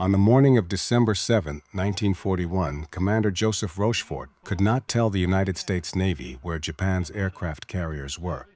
On the morning of December 7, 1941, Commander Joseph Rochefort could not tell the United States Navy where Japan's aircraft carriers were.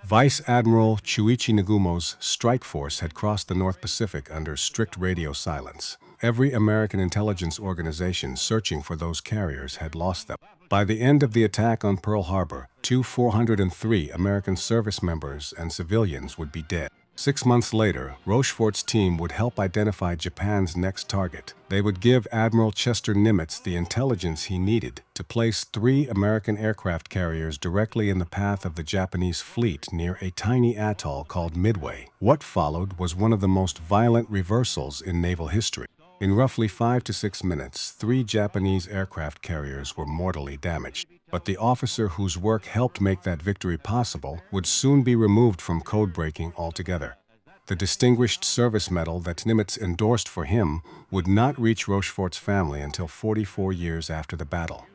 Vice Admiral Chuichi Nagumo's strike force had crossed the North Pacific under strict radio silence. Every American intelligence organization searching for those carriers had lost them. By the end of the attack on Pearl Harbor, 403 American service members and civilians would be dead. 6 months later, Rochefort's team would help identify Japan's next target. They would give Admiral Chester Nimitz the intelligence he needed to place 3 American aircraft carriers directly in the path of the Japanese fleet near a tiny atoll called Midway. What followed was one of the most violent reversals in naval history. In roughly 5 to 6 minutes, 3 Japanese aircraft carriers were mortally damaged. But the officer whose work helped make that victory possible would soon be removed from code-breaking altogether. The Distinguished Service Medal that Nimitz endorsed for him would not reach Rochefort's family until 44 years after the battle.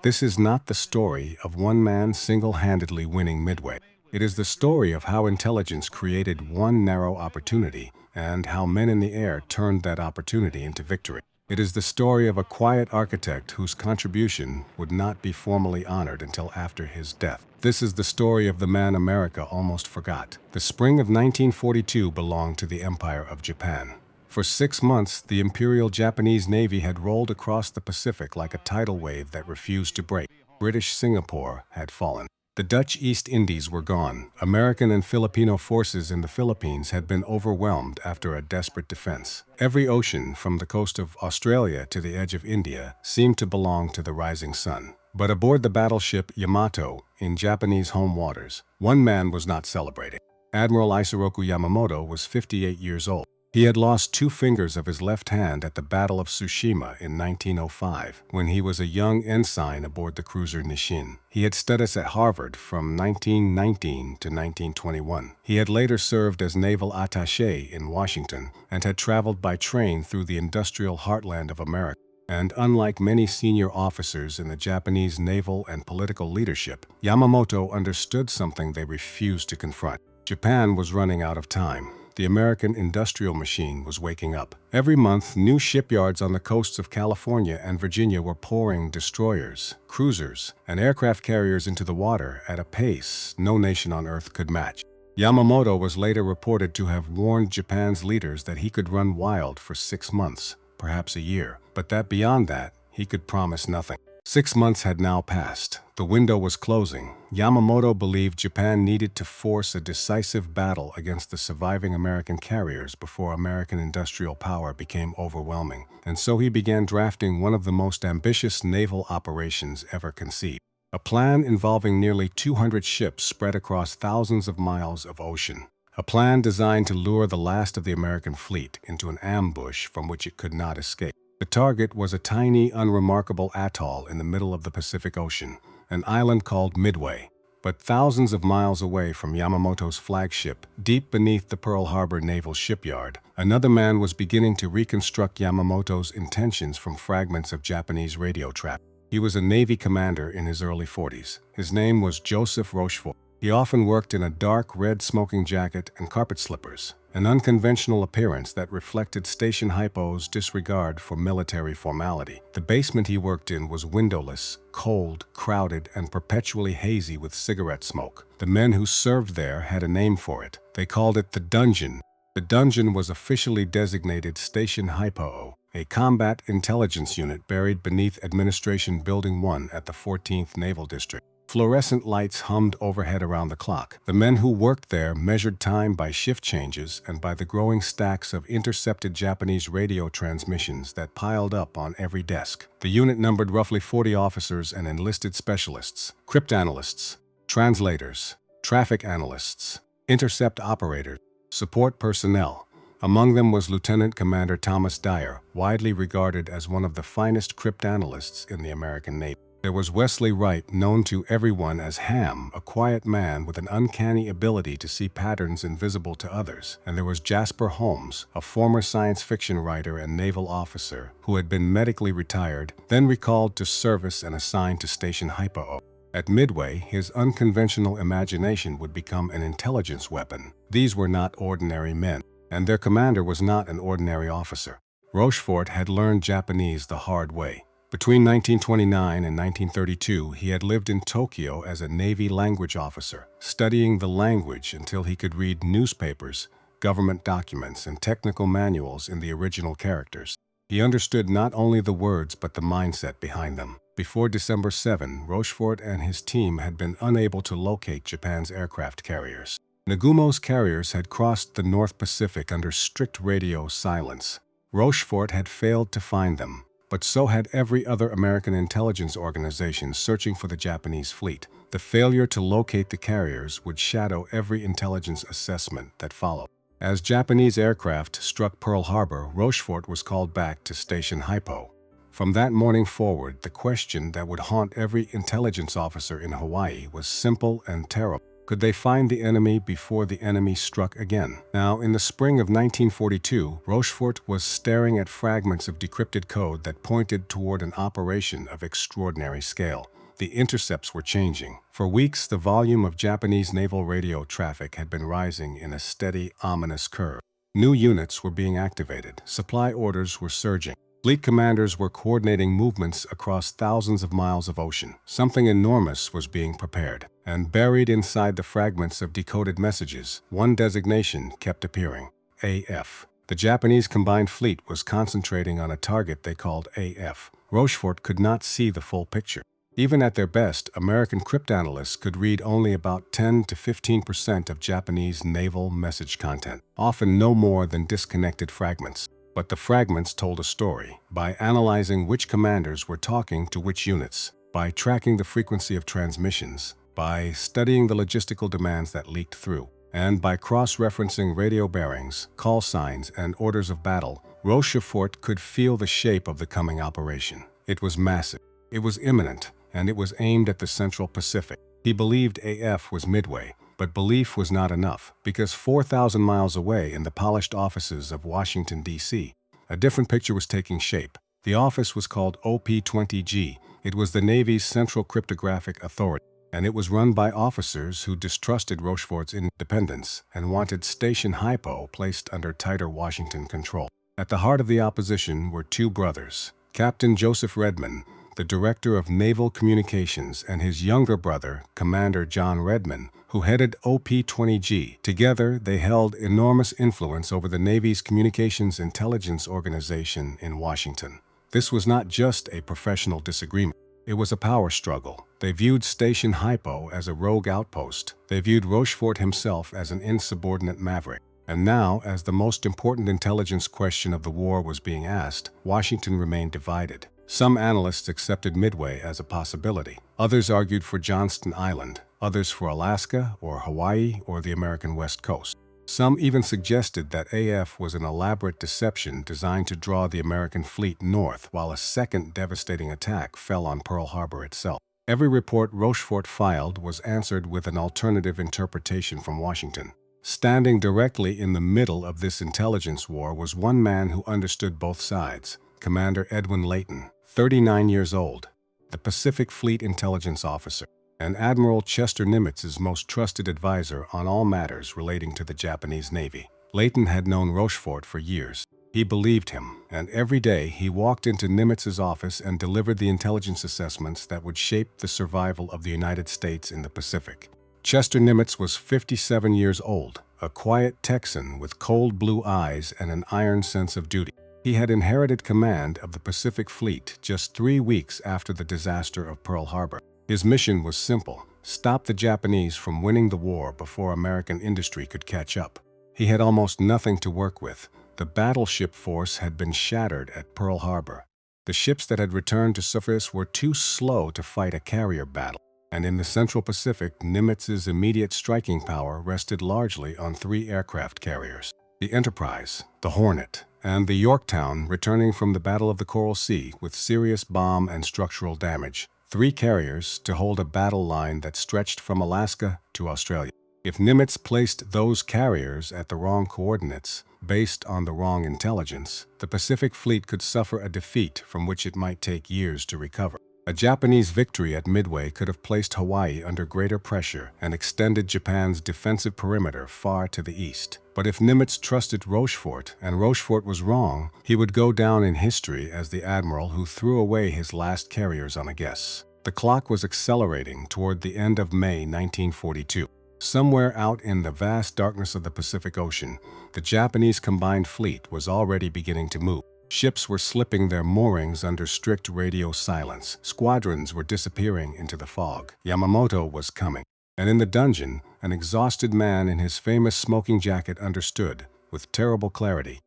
This is not the story of one man single-handedly winning Midway. It is the story of how intelligence created one narrow opportunity and how men in the air turned that opportunity into victory. It is the story of a quiet architect whose contribution would not be formally honored until after his death. This is the story of the man America almost forgot. The spring of 1942 belonged to the Empire of Japan. For 6 months, the Imperial Japanese Navy had rolled across the Pacific like a tidal wave that refused to break. British Singapore had fallen. The Dutch East Indies were gone. American and Filipino forces in the Philippines had been overwhelmed after a desperate defense. Every ocean, from the coast of Australia to the edge of India, seemed to belong to the rising sun. But aboard the battleship Yamamoto, in Japanese home waters, one man was not celebrating. Admiral Yamamoto was 58 years old. He had lost 2 fingers of his left hand at the Battle of Tsushima in 1905, when he was a young ensign aboard the cruiser Nishin. He had studied at Harvard from 1919 to 1921. He had later served as naval attaché in Washington and had traveled by train through the industrial heartland of America. And unlike many senior officers in the Japanese naval and political leadership, Yamamoto understood something they refused to confront. Japan was running out of time. The American industrial machine was waking up. Every month, new shipyards on the coasts of California and Virginia were pouring destroyers, cruisers, and aircraft carriers into the water at a pace no nation on earth could match. Yamamoto was later reported to have warned Japan's leaders that he could run wild for 6 months, perhaps a year, but that beyond that, he could promise nothing. 6 months had now passed. The window was closing. Yamamoto believed Japan needed to force a decisive battle against the surviving American carriers before American industrial power became overwhelming, and so he began drafting one of the most ambitious naval operations ever conceived. A plan involving nearly 200 ships spread across thousands of miles of ocean. A plan designed to lure the last of the American fleet into an ambush from which it could not escape. The target was a tiny, unremarkable atoll in the middle of the Pacific Ocean, an island called Midway. But thousands of miles away from Yamamoto's flagship, deep beneath the Pearl Harbor Naval Shipyard, another man was beginning to reconstruct Yamamoto's intentions from fragments of Japanese radio traffic. He was a Navy commander in his early 40s. His name was Joseph Rochefort. He often worked in a dark red smoking jacket and carpet slippers, an unconventional appearance that reflected Station HYPO's disregard for military formality. The basement he worked in was windowless, cold, crowded, and perpetually hazy with cigarette smoke. The men who served there had a name for it. They called it the dungeon. The dungeon was officially designated Station HYPO, a combat intelligence unit buried beneath Administration Building 1 at the 14th Naval District. Fluorescent lights hummed overhead around the clock. The men who worked there measured time by shift changes and by the growing stacks of intercepted Japanese radio transmissions that piled up on every desk. The unit numbered roughly 40 officers and enlisted specialists, cryptanalysts, translators, traffic analysts, intercept operators, support personnel. Among them was Lieutenant Commander Thomas Dyer, widely regarded as one of the finest cryptanalysts in the American Navy. There was Wesley Wright, known to everyone as Ham, a quiet man with an uncanny ability to see patterns invisible to others. And there was Jasper Holmes, a former science fiction writer and naval officer who had been medically retired, then recalled to service and assigned to Station HYPO. At Midway, his unconventional imagination would become an intelligence weapon. These were not ordinary men, and their commander was not an ordinary officer. Rochefort had learned Japanese the hard way. Between 1929 and 1932, he had lived in Tokyo as a Navy language officer, studying the language until he could read newspapers, government documents, and technical manuals in the original characters. He understood not only the words but the mindset behind them. Before December 7, Rochefort and his team had been unable to locate Japan's aircraft carriers. Nagumo's carriers had crossed the North Pacific under strict radio silence. Rochefort had failed to find them, but so had every other American intelligence organization searching for the Japanese fleet. The failure to locate the carriers would shadow every intelligence assessment that followed. As Japanese aircraft struck Pearl Harbor, Rochefort was called back to Station HYPO. From that morning forward, the question that would haunt every intelligence officer in Hawaii was simple and terrible. Could they find the enemy before the enemy struck again? Now, in the spring of 1942, Rochefort was staring at fragments of decrypted code that pointed toward an operation of extraordinary scale. The intercepts were changing. For weeks, the volume of Japanese naval radio traffic had been rising in a steady, ominous curve. New units were being activated. Supply orders were surging. Fleet commanders were coordinating movements across thousands of miles of ocean. Something enormous was being prepared. And buried inside the fragments of decoded messages, one designation kept appearing: AF. The Japanese combined fleet was concentrating on a target they called AF. Rochefort could not see the full picture. Even at their best, American cryptanalysts could read only about 10 to 15% of Japanese naval message content, often no more than disconnected fragments. But the fragments told a story. By analyzing which commanders were talking to which units, by tracking the frequency of transmissions, by studying the logistical demands that leaked through, and by cross-referencing radio bearings, call signs, and orders of battle, Rochefort could feel the shape of the coming operation. It was massive, it was imminent, and it was aimed at the Central Pacific. He believed AF was Midway, but belief was not enough, because 4,000 miles away in the polished offices of Washington, D.C., a different picture was taking shape. The office was called OP-20G. It was the Navy's Central Cryptographic Authority, and it was run by officers who distrusted Rochefort's independence and wanted Station HYPO placed under tighter Washington control. At the heart of the opposition were two brothers, Captain Joseph Redman, the director of Naval Communications, and his younger brother, Commander John Redman, who headed OP-20G. Together, they held enormous influence over the Navy's Communications Intelligence Organization in Washington. This was not just a professional disagreement. It was a power struggle. They viewed Station HYPO as a rogue outpost. They viewed Rochefort himself as an insubordinate maverick. And now, as the most important intelligence question of the war was being asked, Washington remained divided. Some analysts accepted Midway as a possibility. Others argued for Johnston Island, others for Alaska or Hawaii or the American West Coast. Some even suggested that AF was an elaborate deception designed to draw the American fleet north, while a second devastating attack fell on Pearl Harbor itself. Every report Rochefort filed was answered with an alternative interpretation from Washington. Standing directly in the middle of this intelligence war was one man who understood both sides, Commander Edwin Layton, 39 years old, the Pacific Fleet Intelligence Officer, and Admiral Chester Nimitz's most trusted advisor on all matters relating to the Japanese Navy. Layton had known Rochefort for years. He believed him, and every day he walked into Nimitz's office and delivered the intelligence assessments that would shape the survival of the United States in the Pacific. Chester Nimitz was 57 years old, a quiet Texan with cold blue eyes and an iron sense of duty. He had inherited command of the Pacific Fleet just 3 weeks after the disaster of Pearl Harbor. His mission was simple: stop the Japanese from winning the war before American industry could catch up. He had almost nothing to work with. The battleship force had been shattered at Pearl Harbor. The ships that had returned to surface were too slow to fight a carrier battle. And in the Central Pacific, Nimitz's immediate striking power rested largely on 3 aircraft carriers: the Enterprise, the Hornet, and the Yorktown, returning from the Battle of the Coral Sea with serious bomb and structural damage. 3 carriers to hold a battle line that stretched from Alaska to Australia. If Nimitz placed those carriers at the wrong coordinates, based on the wrong intelligence, the Pacific Fleet could suffer a defeat from which it might take years to recover. A Japanese victory at Midway could have placed Hawaii under greater pressure and extended Japan's defensive perimeter far to the east. But if Nimitz trusted Rochefort, and Rochefort was wrong, he would go down in history as the admiral who threw away his last carriers on a guess. The clock was accelerating toward the end of May 1942. Somewhere out in the vast darkness of the Pacific Ocean, the Japanese combined fleet was already beginning to move. Ships were slipping their moorings under strict radio silence. Squadrons were disappearing into the fog. Yamamoto was coming. And in the dungeon, an exhausted man in his famous smoking jacket understood, with terrible clarity,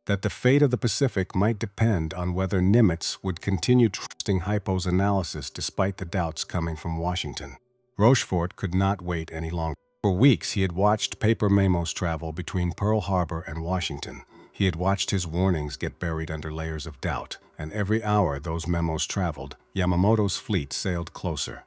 that the fate of the Pacific might depend on whether Nimitz would continue trusting HYPO's analysis despite the doubts coming from Washington. Rochefort could not wait any longer. For weeks he had watched paper memos travel between Pearl Harbor and Washington. He had watched his warnings get buried under layers of doubt, and every hour those memos traveled, Yamamoto's fleet sailed closer.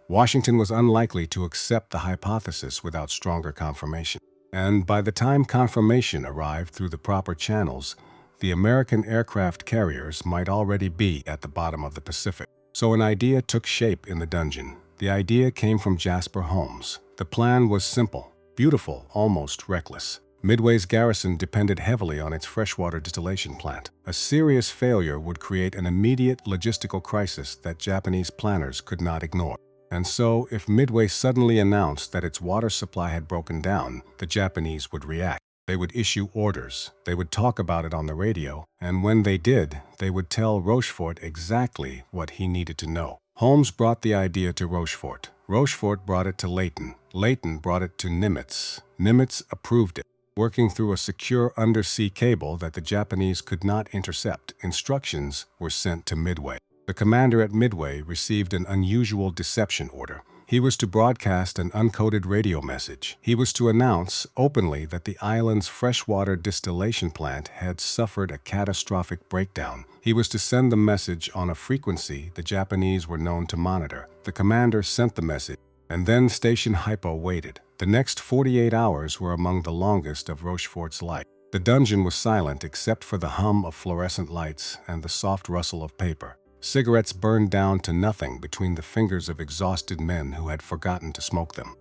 Washington was unlikely to accept the hypothesis without stronger confirmation. And by the time confirmation arrived through the proper channels, the American aircraft carriers might already be at the bottom of the Pacific. So an idea took shape in the dungeon. The idea came from Jasper Holmes. The plan was simple, beautiful, almost reckless. Midway's garrison depended heavily on its freshwater distillation plant. A serious failure would create an immediate logistical crisis that Japanese planners could not ignore. And so, if Midway suddenly announced that its water supply had broken down, the Japanese would react. They would issue orders, they would talk about it on the radio, and when they did, they would tell Rochefort exactly what he needed to know. Holmes brought the idea to Rochefort. Rochefort brought it to Leighton. Leighton brought it to Nimitz. Nimitz approved it. Working through a secure undersea cable that the Japanese could not intercept, instructions were sent to Midway. The commander at Midway received an unusual deception order. He was to broadcast an uncoded radio message. He was to announce openly that the island's freshwater distillation plant had suffered a catastrophic breakdown. He was to send the message on a frequency the Japanese were known to monitor. The commander sent the message, and then Station HYPO waited. The next 48 hours were among the longest of Rochefort's life. The dungeon was silent except for the hum of fluorescent lights and the soft rustle of paper. Cigarettes burned down to nothing between the fingers of exhausted men who had forgotten to smoke them.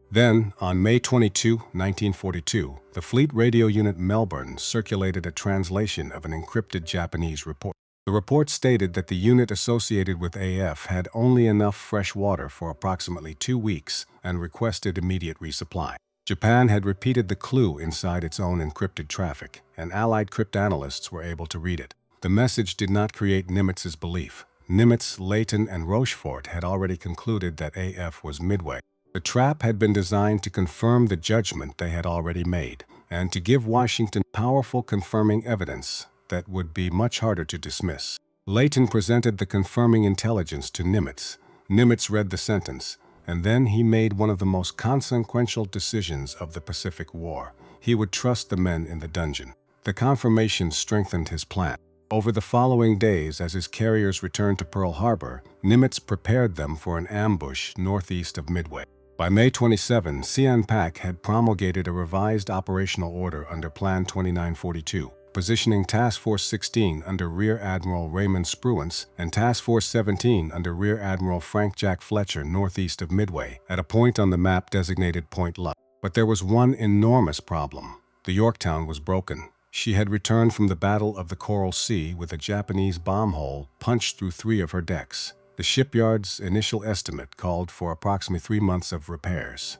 Then, on May 22, 1942, the Fleet Radio Unit Melbourne circulated a translation of an encrypted Japanese report. The report stated that the unit associated with AF had only enough fresh water for approximately 2 weeks and requested immediate resupply. Japan had repeated the clue inside its own encrypted traffic, and Allied cryptanalysts were able to read it. The message did not create Nimitz's belief. Nimitz, Leighton, and Rochefort had already concluded that AF was Midway. The trap had been designed to confirm the judgment they had already made, and to give Washington powerful confirming evidence that would be much harder to dismiss. Leighton presented the confirming intelligence to Nimitz. Nimitz read the sentence, and then he made one of the most consequential decisions of the Pacific War. He would trust the men in the dungeon. The confirmation strengthened his plan. Over the following days, as his carriers returned to Pearl Harbor, Nimitz prepared them for an ambush northeast of Midway. By May 27, CNPAC had promulgated a revised operational order under Plan 2942. Positioning Task Force 16 under Rear Admiral Raymond Spruance and Task Force 17 under Rear Admiral Frank Jack Fletcher northeast of Midway, at a point on the map designated Point Luck. But there was one enormous problem. The Yorktown was broken. She had returned from the Battle of the Coral Sea with a Japanese bomb hole punched through 3 of her decks. The shipyard's initial estimate called for approximately 3 months of repairs.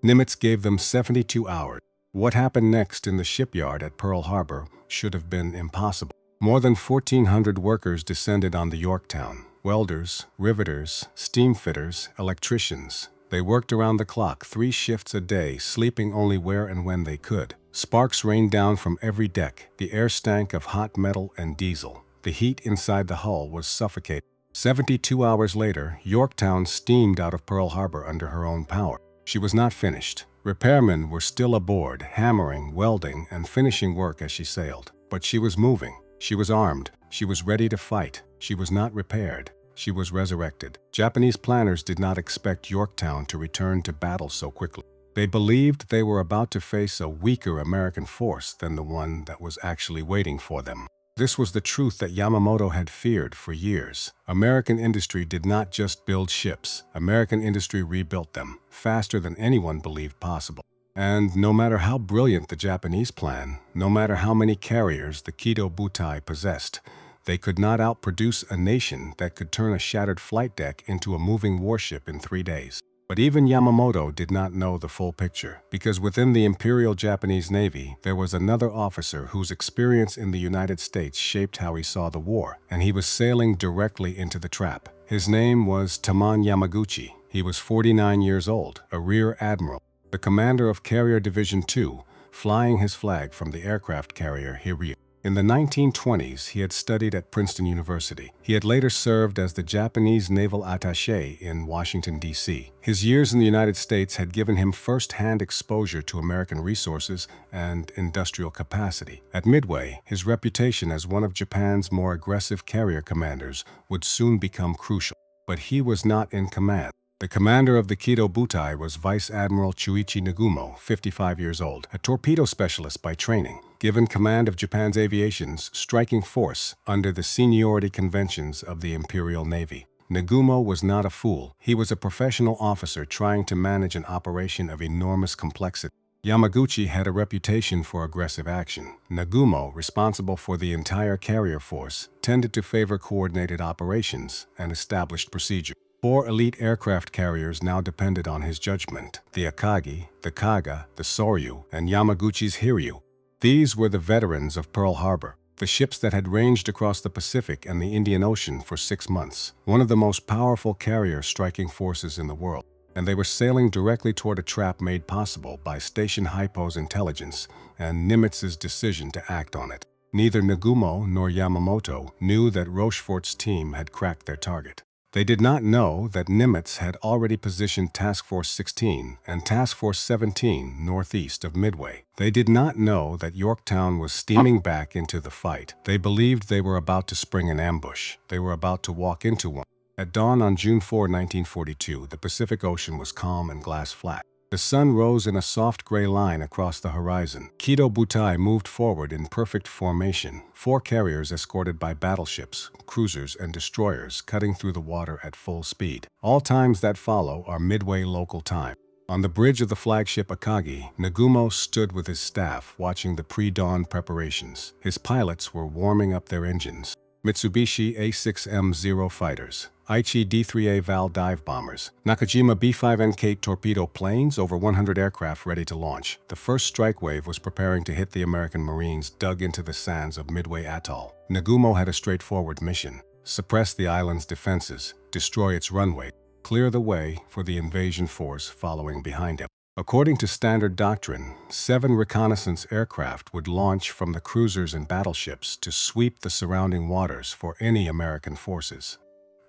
Nimitz gave them 72 hours. What happened next in the shipyard at Pearl Harbor should have been impossible. More than 1,400 workers descended on the Yorktown. Welders, riveters, steam fitters, electricians. They worked around the clock, 3 shifts a day, sleeping only where and when they could. Sparks rained down from every deck. The air stank of hot metal and diesel. The heat inside the hull was suffocating. 72 hours later, Yorktown steamed out of Pearl Harbor under her own power. She was not finished. Repairmen were still aboard, hammering, welding, and finishing work as she sailed. But she was moving. She was armed. She was ready to fight. She was not repaired. She was resurrected. Japanese planners did not expect Yorktown to return to battle so quickly. They believed they were about to face a weaker American force than the one that was actually waiting for them. This was the truth that Yamamoto had feared for years. American industry did not just build ships. American industry rebuilt them, faster than anyone believed possible. And no matter how brilliant the Japanese plan, no matter how many carriers the Kido Butai possessed, they could not outproduce a nation that could turn a shattered flight deck into a moving warship in 3 days. But even Yamamoto did not know the full picture, because within the Imperial Japanese Navy, there was another officer whose experience in the United States shaped how he saw the war, and he was sailing directly into the trap. His name was Taman Yamaguchi. He was 49 years old, a rear admiral, the commander of Carrier Division 2, flying his flag from the aircraft carrier Hiryu. In the 1920s, he had studied at Princeton University. He had later served as the Japanese naval attaché in Washington, D.C. His years in the United States had given him first-hand exposure to American resources and industrial capacity. At Midway, his reputation as one of Japan's more aggressive carrier commanders would soon become crucial. But he was not in command. The commander of the Kido Butai was Vice Admiral Chuichi Nagumo, 55 years old, a torpedo specialist by training, given command of Japan's aviation's striking force under the seniority conventions of the Imperial Navy. Nagumo was not a fool. He was a professional officer trying to manage an operation of enormous complexity. Yamaguchi had a reputation for aggressive action. Nagumo, responsible for the entire carrier force, tended to favor coordinated operations and established procedure. 4 elite aircraft carriers now depended on his judgment: the Akagi, the Kaga, the Soryu, and Yamaguchi's Hiryu. These were the veterans of Pearl Harbor, the ships that had ranged across the Pacific and the Indian Ocean for 6 months, one of the most powerful carrier striking forces in the world. And they were sailing directly toward a trap made possible by Station HYPO's intelligence and Nimitz's decision to act on it. Neither Nagumo nor Yamamoto knew that Rochefort's team had cracked their target. They did not know that Nimitz had already positioned Task Force 16 and Task Force 17 northeast of Midway. They did not know that Yorktown was steaming back into the fight. They believed they were about to spring an ambush. They were about to walk into one. At dawn on June 4, 1942, the Pacific Ocean was calm and glass flat. The sun rose in a soft gray line across the horizon. Kido Butai moved forward in perfect formation, 4 carriers escorted by battleships, cruisers, and destroyers cutting through the water at full speed. All times that follow are Midway local time. On the bridge of the flagship Akagi, Nagumo stood with his staff watching the pre-dawn preparations. His pilots were warming up their engines. Mitsubishi A6M0 fighters, Aichi D3A Val dive bombers, Nakajima B5NK torpedo planes, over 100 aircraft ready to launch. The first strike wave was preparing to hit the American Marines dug into the sands of Midway Atoll. Nagumo had a straightforward mission: suppress the island's defenses, destroy its runway, clear the way for the invasion force following behind him. According to standard doctrine, 7 reconnaissance aircraft would launch from the cruisers and battleships to sweep the surrounding waters for any American forces.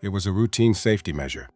It was a routine safety measure.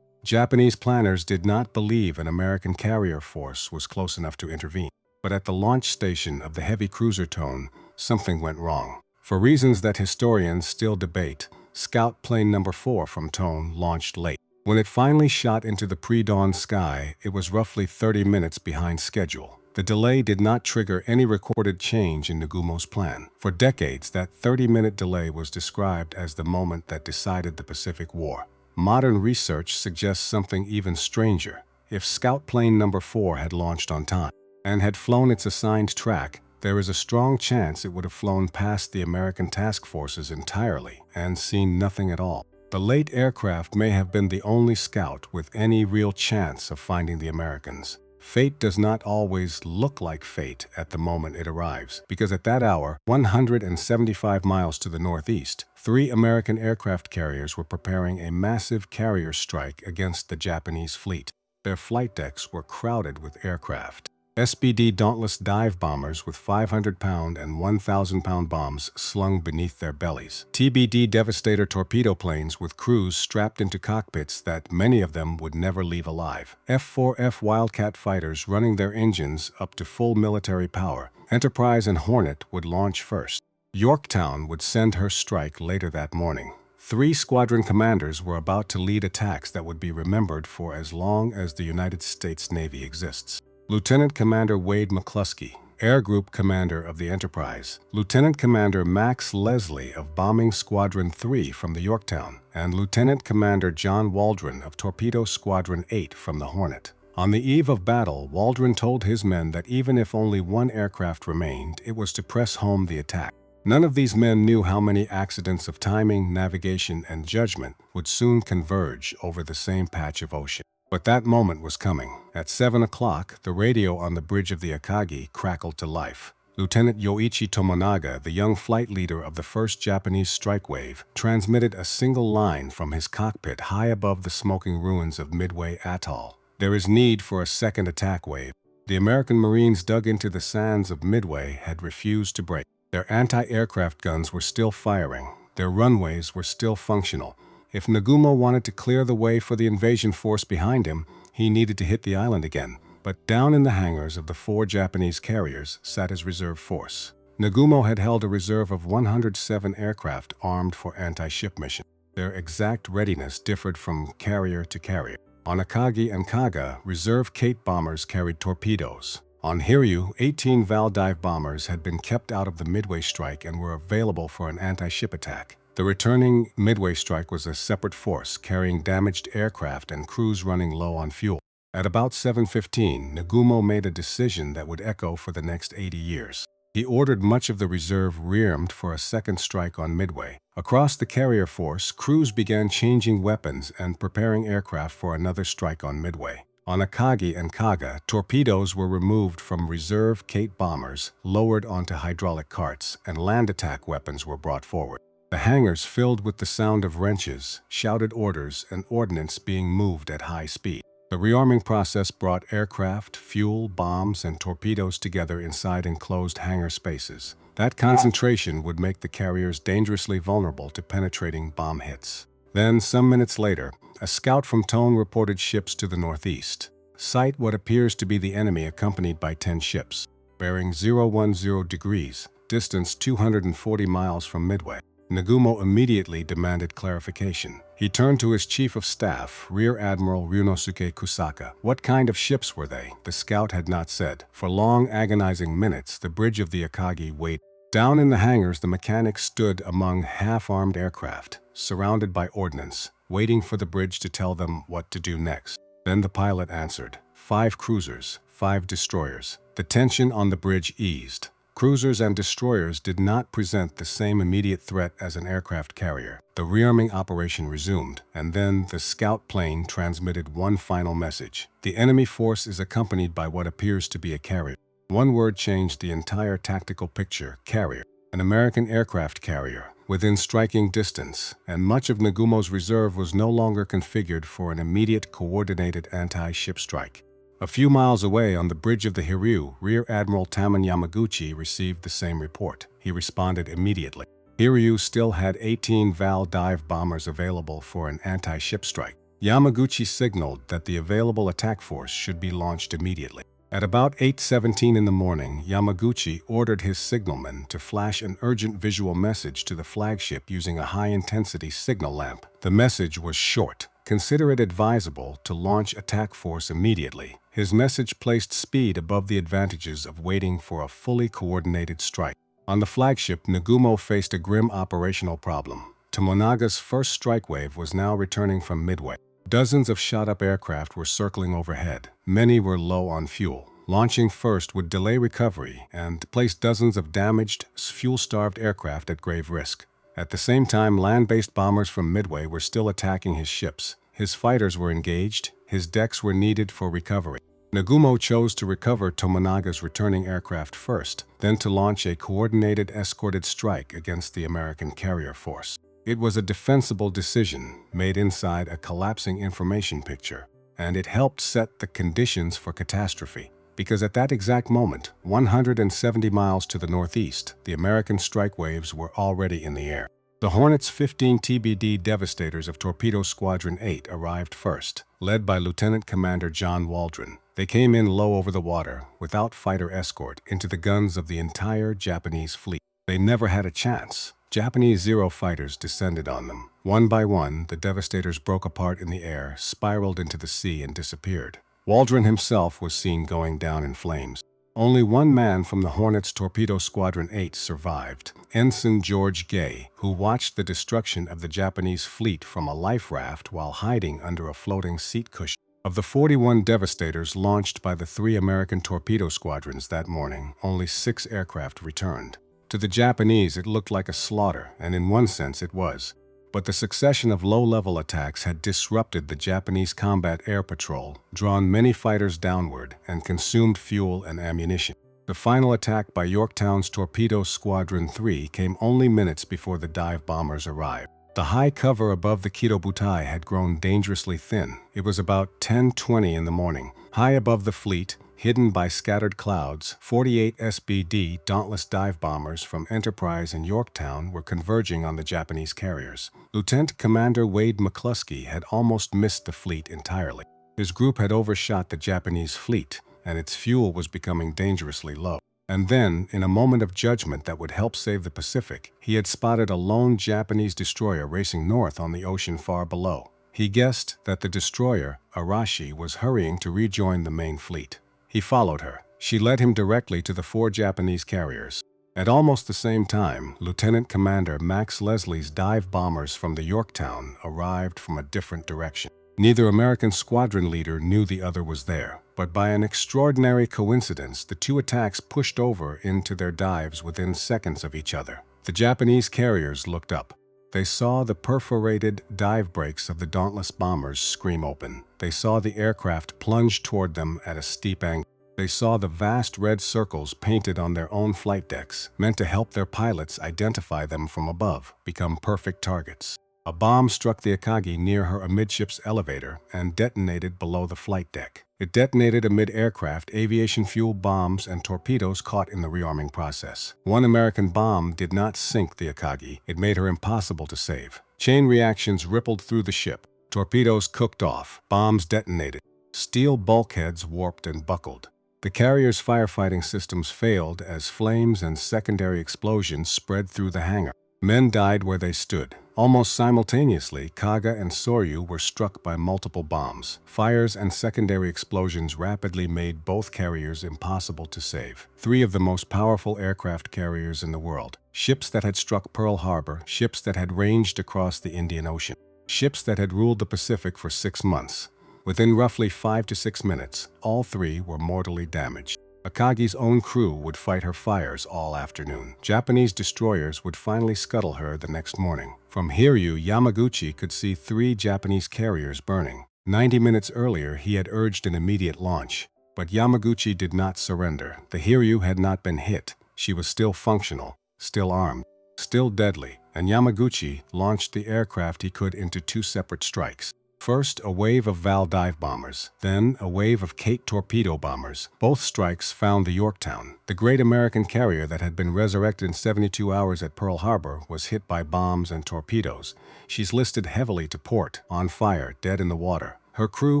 Japanese planners did not believe an American carrier force was close enough to intervene. But at the launch station of the heavy cruiser Tone, something went wrong. For reasons that historians still debate, Scout Plane No. 4 from Tone launched late. When it finally shot into the pre-dawn sky, it was roughly 30 minutes behind schedule. The delay did not trigger any recorded change in Nagumo's plan. For decades, that 30-minute delay was described as the moment that decided the Pacific War. Modern research suggests something even stranger. If Scout Plane No. 4 had launched on time and had flown its assigned track, there is a strong chance it would have flown past the American task forces entirely and seen nothing at all. The late aircraft may have been the only scout with any real chance of finding the Americans. Fate does not always look like fate at the moment it arrives, because at that hour, 175 miles to the northeast, 3 American aircraft carriers were preparing a massive carrier strike against the Japanese fleet. Their flight decks were crowded with aircraft. SBD Dauntless dive bombers with 500-pound and 1,000-pound bombs slung beneath their bellies. TBD Devastator torpedo planes with crews strapped into cockpits that many of them would never leave alive. F-4F Wildcat fighters running their engines up to full military power. Enterprise and Hornet would launch first. Yorktown would send her strike later that morning. 3 squadron commanders were about to lead attacks that would be remembered for as long as the United States Navy exists. Lieutenant Commander Wade McCluskey, Air Group Commander of the Enterprise, Lieutenant Commander Max Leslie of Bombing Squadron 3 from the Yorktown, and Lieutenant Commander John Waldron of Torpedo Squadron 8 from the Hornet. On the eve of battle, Waldron told his men that even if only one aircraft remained, it was to press home the attack. None of these men knew how many accidents of timing, navigation, and judgment would soon converge over the same patch of ocean. But that moment was coming. At 7 o'clock, the radio on the bridge of the Akagi crackled to life. Lieutenant Yoichi Tomonaga, the young flight leader of the first Japanese strike wave, transmitted a single line from his cockpit high above the smoking ruins of Midway Atoll. There is need for a second attack wave. The American Marines dug into the sands of Midway had refused to break. Their anti-aircraft guns were still firing. Their runways were still functional. If Nagumo wanted to clear the way for the invasion force behind him, he needed to hit the island again. But down in the hangars of the 4 Japanese carriers sat his reserve force. Nagumo had held a reserve of 107 aircraft armed for anti-ship missions. Their exact readiness differed from carrier to carrier. On Akagi and Kaga, reserve Kate bombers carried torpedoes. On Hiryu, 18 Val dive bombers had been kept out of the Midway strike and were available for an anti-ship attack. The returning Midway strike was a separate force carrying damaged aircraft and crews running low on fuel. At about 7:15, Nagumo made a decision that would echo for the next 80 years. He ordered much of the reserve rearmed for a second strike on Midway. Across the carrier force, crews began changing weapons and preparing aircraft for another strike on Midway. On Akagi and Kaga, torpedoes were removed from reserve Kate bombers, lowered onto hydraulic carts, and land attack weapons were brought forward. The hangars filled with the sound of wrenches, shouted orders, and ordnance being moved at high speed. The rearming process brought aircraft, fuel, bombs, and torpedoes together inside enclosed hangar spaces. That concentration would make the carriers dangerously vulnerable to penetrating bomb hits. Then, some minutes later, a scout from Tone reported ships to the northeast. Sight what appears to be the enemy accompanied by 10 ships. Bearing 010 degrees, distance 240 miles from Midway. Nagumo immediately demanded clarification. He turned to his chief of staff, Rear Admiral Ryunosuke Kusaka. What kind of ships were they? The scout had not said. For long, agonizing minutes, the bridge of the Akagi waited. Down in the hangars, the mechanics stood among half-armed aircraft, surrounded by ordnance, waiting for the bridge to tell them what to do next. Then the pilot answered. 5 cruisers, 5 destroyers. The tension on the bridge eased. Cruisers and destroyers did not present the same immediate threat as an aircraft carrier. The rearming operation resumed, and then the scout plane transmitted one final message. The enemy force is accompanied by what appears to be a carrier. One word changed the entire tactical picture: carrier. An American aircraft carrier, within striking distance, and much of Nagumo's reserve was no longer configured for an immediate coordinated anti-ship strike. A few miles away on the bridge of the Hiryu, Rear Admiral Taman Yamaguchi received the same report. He responded immediately. Hiryu still had 18 Val dive bombers available for an anti-ship strike. Yamaguchi signaled that the available attack force should be launched immediately. At about 8:17 in the morning, Yamaguchi ordered his signalman to flash an urgent visual message to the flagship using a high-intensity signal lamp. The message was short. Consider it advisable to launch attack force immediately. His message placed speed above the advantages of waiting for a fully coordinated strike. On the flagship, Nagumo faced a grim operational problem. Tomonaga's first strike wave was now returning from Midway. Dozens of shot-up aircraft were circling overhead. Many were low on fuel. Launching first would delay recovery and place dozens of damaged, fuel-starved aircraft at grave risk. At the same time, land-based bombers from Midway were still attacking his ships. His fighters were engaged. His decks were needed for recovery. Nagumo chose to recover Tomonaga's returning aircraft first, then to launch a coordinated escorted strike against the American carrier force. It was a defensible decision made inside a collapsing information picture, and it helped set the conditions for catastrophe. Because at that exact moment, 170 miles to the northeast, the American strike waves were already in the air. The Hornet's 15 TBD Devastators of Torpedo Squadron 8 arrived first, led by Lieutenant Commander John Waldron. They came in low over the water, without fighter escort, into the guns of the entire Japanese fleet. They never had a chance. Japanese Zero fighters descended on them. One by one, the Devastators broke apart in the air, spiraled into the sea, and disappeared. Waldron himself was seen going down in flames. Only one man from the Hornet's Torpedo Squadron 8 survived, Ensign George Gay, who watched the destruction of the Japanese fleet from a life raft while hiding under a floating seat cushion. Of the 41 devastators launched by the 3 American torpedo squadrons that morning, only 6 aircraft returned. To the Japanese, it looked like a slaughter, and in one sense it was. But the succession of low-level attacks had disrupted the Japanese combat air patrol, drawn many fighters downward, and consumed fuel and ammunition. The final attack by Yorktown's Torpedo Squadron 3 came only minutes before the dive bombers arrived. The high cover above the Kido-butai had grown dangerously thin. It was about 10:20 in the morning. High above the fleet, hidden by scattered clouds, 48 SBD Dauntless dive bombers from Enterprise and Yorktown were converging on the Japanese carriers. Lieutenant Commander Wade McCluskey had almost missed the fleet entirely. His group had overshot the Japanese fleet, and its fuel was becoming dangerously low. And then, in a moment of judgment that would help save the Pacific, he had spotted a lone Japanese destroyer racing north on the ocean far below. He guessed that the destroyer, Arashi, was hurrying to rejoin the main fleet. He followed her. She led him directly to the 4 Japanese carriers. At almost the same time, Lieutenant Commander Max Leslie's dive bombers from the Yorktown arrived from a different direction. Neither American squadron leader knew the other was there, but by an extraordinary coincidence, the 2 attacks pushed over into their dives within seconds of each other. The Japanese carriers looked up. They saw the perforated dive brakes of the Dauntless bombers scream open. They saw the aircraft plunge toward them at a steep angle. They saw the vast red circles painted on their own flight decks, meant to help their pilots identify them from above, become perfect targets. A bomb struck the Akagi near her amidships elevator and detonated below the flight deck. It detonated amid aircraft, aviation fuel bombs, and torpedoes caught in the rearming process. One American bomb did not sink the Akagi. It made her impossible to save. Chain reactions rippled through the ship. Torpedoes cooked off. Bombs detonated. Steel bulkheads warped and buckled. The carrier's firefighting systems failed as flames and secondary explosions spread through the hangar. Men died where they stood. Almost simultaneously, Kaga and Soryu were struck by multiple bombs. Fires and secondary explosions rapidly made both carriers impossible to save. 3 of the most powerful aircraft carriers in the world. Ships that had struck Pearl Harbor, ships that had ranged across the Indian Ocean, ships that had ruled the Pacific for 6 months. Within roughly 5 to 6 minutes, all 3 were mortally damaged. Akagi's own crew would fight her fires all afternoon. Japanese destroyers would finally scuttle her the next morning. From Hiryu, Yamaguchi could see 3 Japanese carriers burning. 90 minutes earlier, he had urged an immediate launch. But Yamaguchi did not surrender. The Hiryu had not been hit. She was still functional, still armed, still deadly, and Yamaguchi launched the aircraft he could into 2 separate strikes. First, a wave of Val dive bombers, then a wave of Kate torpedo bombers. Both strikes found the Yorktown. The great American carrier that had been resurrected in 72 hours at Pearl Harbor was hit by bombs and torpedoes. She's listed heavily to port, on fire, dead in the water. Her crew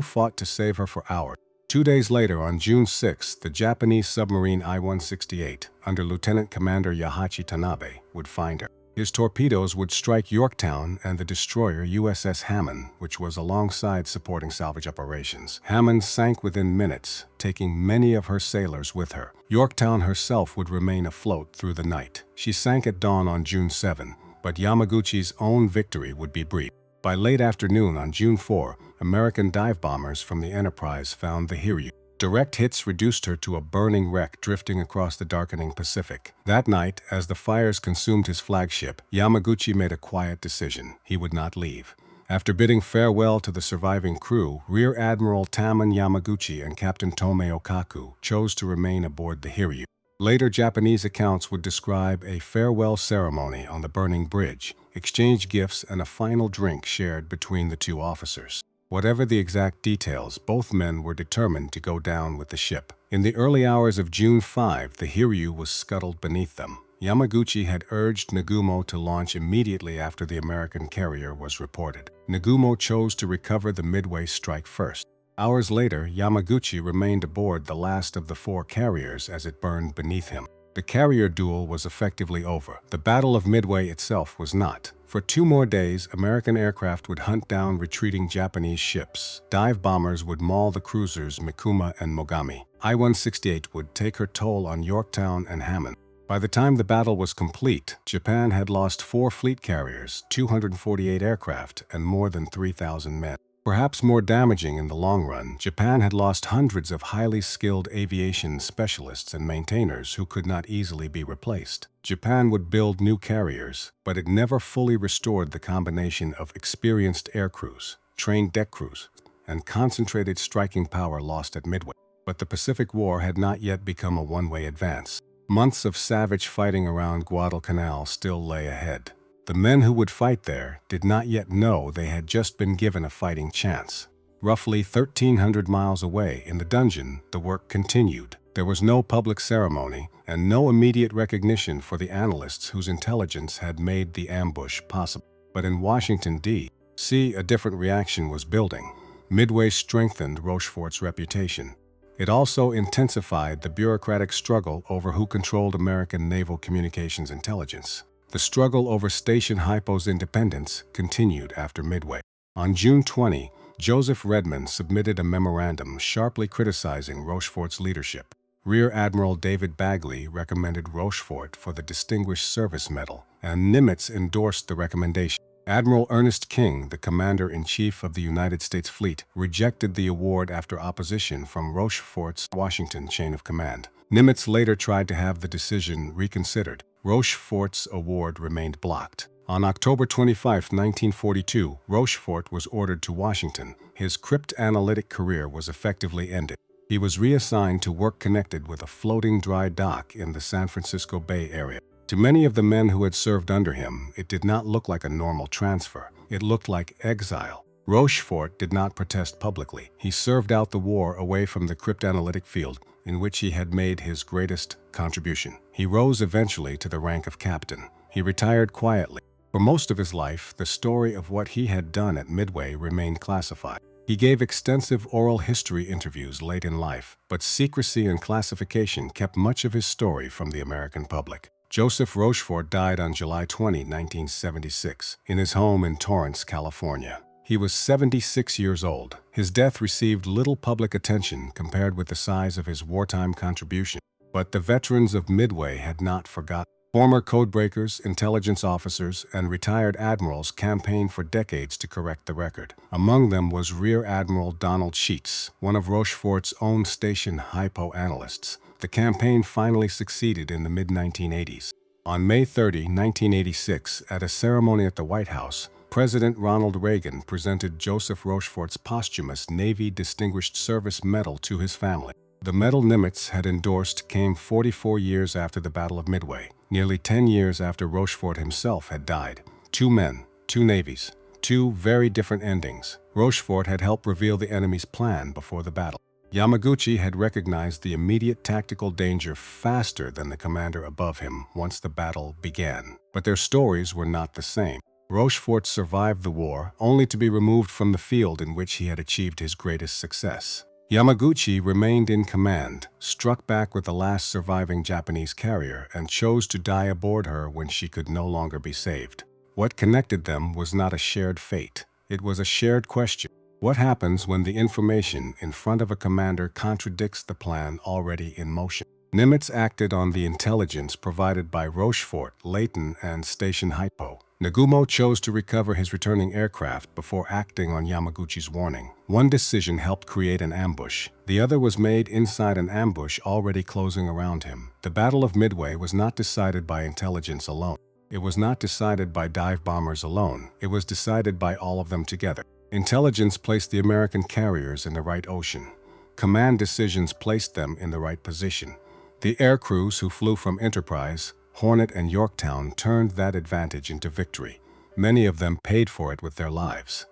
fought to save her for hours. 2 days later, on June 6, the Japanese submarine I-168, under Lieutenant Commander Yahachi Tanabe, would find her. His torpedoes would strike Yorktown and the destroyer USS Hammond, which was alongside supporting salvage operations. Hammond sank within minutes, taking many of her sailors with her. Yorktown herself would remain afloat through the night. She sank at dawn on June 7, but Yamaguchi's own victory would be brief. By late afternoon on June 4, American dive bombers from the Enterprise found the Hiryu. Direct hits reduced her to a burning wreck drifting across the darkening Pacific. That night, as the fires consumed his flagship, Yamaguchi made a quiet decision. He would not leave. After bidding farewell to the surviving crew, Rear Admiral Taman Yamaguchi and Captain Tomei Okaku chose to remain aboard the Hiryu. Later Japanese accounts would describe a farewell ceremony on the burning bridge, exchange gifts, and a final drink shared between the 2 officers. Whatever the exact details, both men were determined to go down with the ship. In the early hours of June 5, the Hiryu was scuttled beneath them. Yamaguchi had urged Nagumo to launch immediately after the American carrier was reported. Nagumo chose to recover the Midway strike first. Hours later, Yamaguchi remained aboard the last of the 4 carriers as it burned beneath him. The carrier duel was effectively over. The Battle of Midway itself was not. For 2 more days, American aircraft would hunt down retreating Japanese ships. Dive bombers would maul the cruisers Mikuma and Mogami. I-168 would take her toll on Yorktown and Hammond. By the time the battle was complete, Japan had lost 4 fleet carriers, 248 aircraft, and more than 3,000 men. Perhaps more damaging in the long run, Japan had lost hundreds of highly skilled aviation specialists and maintainers who could not easily be replaced. Japan would build new carriers, but it never fully restored the combination of experienced air crews, trained deck crews, and concentrated striking power lost at Midway. But the Pacific War had not yet become a one-way advance. Months of savage fighting around Guadalcanal still lay ahead. The men who would fight there did not yet know they had just been given a fighting chance. Roughly 1,300 miles away in the dungeon, the work continued. There was no public ceremony and no immediate recognition for the analysts whose intelligence had made the ambush possible. But in Washington, D.C., a different reaction was building. Midway strengthened Rochefort's reputation. It also intensified the bureaucratic struggle over who controlled American naval communications intelligence. The struggle over Station HYPO's independence continued after Midway. On June 20, Joseph Redmond submitted a memorandum sharply criticizing Rochefort's leadership. Rear Admiral David Bagley recommended Rochefort for the Distinguished Service Medal, and Nimitz endorsed the recommendation. Admiral Ernest King, the Commander-in-Chief of the United States Fleet, rejected the award after opposition from Rochefort's Washington chain of command. Nimitz later tried to have the decision reconsidered. Rochefort's award remained blocked. On October 25, 1942, Rochefort was ordered to Washington. His cryptanalytic career was effectively ended. He was reassigned to work connected with a floating dry dock in the San Francisco Bay Area. To many of the men who had served under him, it did not look like a normal transfer. It looked like exile. Rochefort did not protest publicly. He served out the war away from the cryptanalytic field, in which he had made his greatest contribution. He rose eventually to the rank of captain. He retired quietly. For most of his life, the story of what he had done at Midway remained classified. He gave extensive oral history interviews late in life, but secrecy and classification kept much of his story from the American public. Joseph Rochefort died on July 20, 1976, in his home in Torrance, California. He was 76 years old. His death received little public attention compared with the size of his wartime contribution, but the veterans of Midway had not forgotten. Former codebreakers, intelligence officers, and retired admirals campaigned for decades to correct the record. Among them was Rear Admiral Donald Sheets, one of Rochefort's own Station HYPO analysts. The campaign finally succeeded in the mid-1980s. On May 30, 1986, at a ceremony at the White House, President Ronald Reagan presented Joseph Rochefort's posthumous Navy Distinguished Service Medal to his family. The medal Nimitz had endorsed came 44 years after the Battle of Midway, nearly 10 years after Rochefort himself had died. 2 men, 2 navies, 2 very different endings. Rochefort had helped reveal the enemy's plan before the battle. Yamaguchi had recognized the immediate tactical danger faster than the commander above him once the battle began. But their stories were not the same. Rochefort survived the war, only to be removed from the field in which he had achieved his greatest success. Yamaguchi remained in command, struck back with the last surviving Japanese carrier, and chose to die aboard her when she could no longer be saved. What connected them was not a shared fate. It was a shared question. What happens when the information in front of a commander contradicts the plan already in motion? Nimitz acted on the intelligence provided by Rochefort, Leighton, and Station HYPO. Nagumo chose to recover his returning aircraft before acting on Yamaguchi's warning. One decision helped create an ambush. The other was made inside an ambush already closing around him. The Battle of Midway was not decided by intelligence alone. It was not decided by dive bombers alone. It was decided by all of them together. Intelligence placed the American carriers in the right ocean. Command decisions placed them in the right position. The air crews who flew from Enterprise, Hornet, and Yorktown turned that advantage into victory. Many of them paid for it with their lives.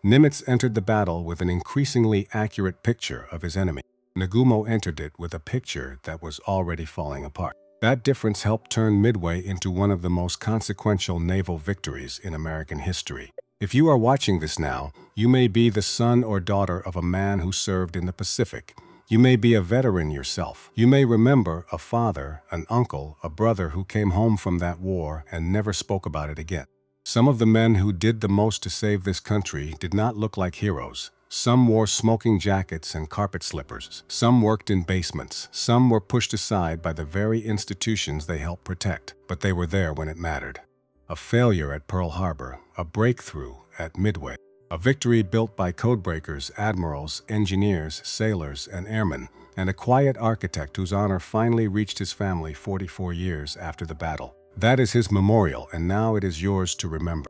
Nimitz entered the battle with an increasingly accurate picture of his enemy. Nagumo entered it with a picture that was already falling apart. That difference helped turn Midway into one of the most consequential naval victories in American history. If you are watching this now, you may be the son or daughter of a man who served in the Pacific, You may be a veteran yourself. You may remember a father, an uncle, a brother who came home from that war and never spoke about it again. Some of the men who did the most to save this country did not look like heroes. Some wore smoking jackets and carpet slippers. Some worked in basements. Some were pushed aside by the very institutions they helped protect. But they were there when it mattered. A failure at Pearl Harbor, a breakthrough at Midway, a victory built by codebreakers, admirals, engineers, sailors, and airmen, and a quiet architect whose honor finally reached his family 44 years after the battle. That is his memorial, and now it is yours to remember.